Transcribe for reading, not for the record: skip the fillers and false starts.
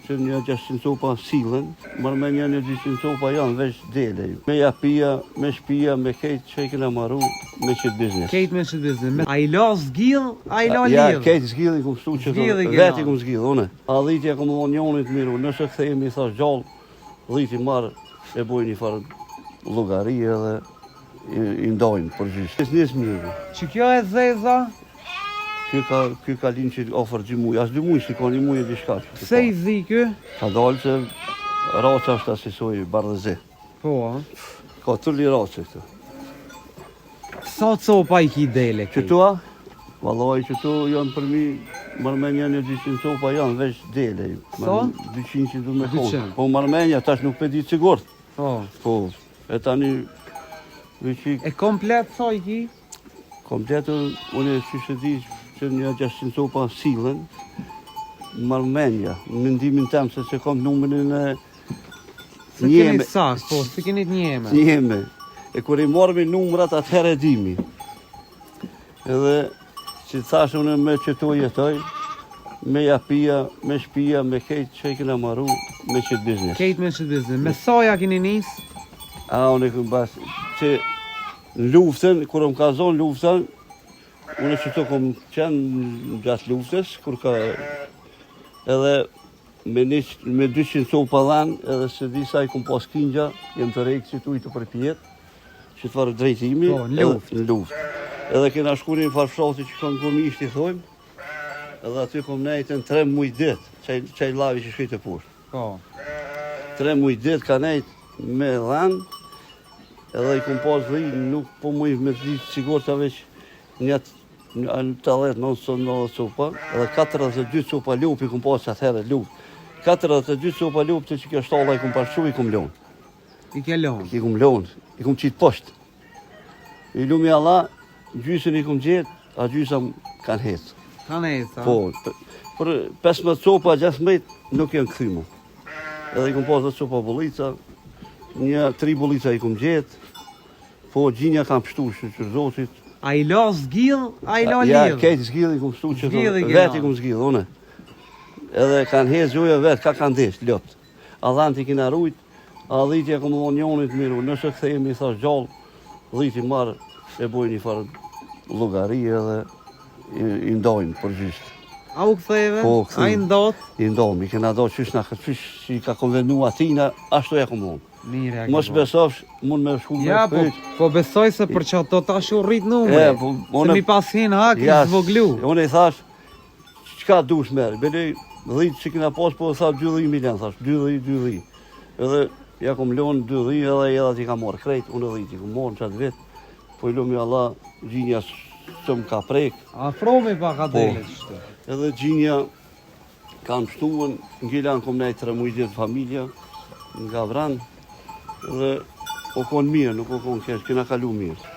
që një 600 copa sillen, marrëmendja një 200 copa janë veç dele. Me japia, me shpia, me kejt që i kena marru me qëtë biznes. Kejt me qëtë biznes. A i la zgill, a i la lidh. Ja, kejt zgill i kum shtu që vetë i kum zgill, une. A dhitja kum onjonit miru, nëse këthejmë i thash gjallë, dhiti marë e bojnë një farë llogari edhe i ndojnë për gjysë. Biznes mirë. Që kjo e zeza? Ky ka linë që ofër 2 muj, as 2 muj, si ka 1 muj e diçka. Pse i zi ky? Ka dalë që raca është asisoj bardhëzi. Po, Ka tulli race këtu. sa copa i ki dele këtu? Qëtua? Vallaj qëtu janë për mi, marrëmendja një 200 copa janë veç dele. Sa? 200 që du me 200. konë. Po marrëmendja tash nuk pe di sigurt. Po, e tani veqik. E komplet sa i ki? Kompletën, unë e shyshe di që një 600 copa sillen, marrëmendja, mendimin tem se që kom numrin e Se keni sak, po, se keni të njeme. njeme. E kur i marrëmi numrat atëherë e dimi. Edhe që thash unë me qëto jetoj, me japia, me shpia, me kejt që i kena marru me qëtë biznes. Kejt me qëtë biznes. Me saja keni nis? A, unë e këmë bas, që në luftën, kur më ka zonë luftën, unë që të kom qenë gjatë luftës, kur ka edhe me 200 copa dhanë, edhe se disa i kom pas kingja, jem të rejkë që tu i të përpjet, që të farë drejtimi, në luft. Edhe kena shku një farfshati që kom komisht i thojmë, edhe aty kom nejtën 3 muj dit, qaj lavi që shkejtë e poshtë. 3 muj dit ka nejtë me dhanë, edhe i kom pas dhe nuk po muj me të ditë sigur të veç një 80-90 copa, edhe 42 copa lup i kom pas që atëherë lup. 42 copa lup të që kjo shtalla i kom pashu i kom lonë. I ke lonë? I kom lonë, i kom qitë poshtë. I lumi Allah, gjysën i kom gjetë, a gjysa kanë hetë. Kanë hetë, a? Po, për 15 copa, 16 nuk janë këthymu. Edhe i kom pas 10 copa bollica, një 3 bollica i kom gjetë, po gjinja kam pështu që zotit. A i la zgill, a i la lidh? Ja, kejt zgill i kom pështu që vetë i kom zgill, une. Edhe kanë hezë gjoja vetë, ka kanë desh, lëpt. A dhanë t'i kina rujt, a dhitja kom onjonit miru, nëse këthejmë i thash gjallë, dhiti marë e bojnë një farë llogari edhe i ndojnë për gjysë. A u këthejve? Po, a i ndot? I ndojnë, i kena do qysh që i ka konvenu atina, ashtu e kom unë. Mire, mos besofsh, mund me shku me ja, po besoj se për që ato tash u rrit numre. Se mi pas hin hak i zvoglu. Unë i thash, qka dush merë? Bele, dhit që kina pas, po thash 2 milion, thash, 2 Edhe ja kom lonë 2 edhe edhe t'i ka marrë krejt, unë edhe t'i kom marrë në qatë vetë. Po i lumi Allah, gjinja së më ka prek. Afromi pa ka dele qështë. Edhe gjinja kam shtuën, në Gilan kom nejtë 3 mujtë familja, nga vranë. Dhe o konë mirë, nuk o konë kesh, kena kalu mirë.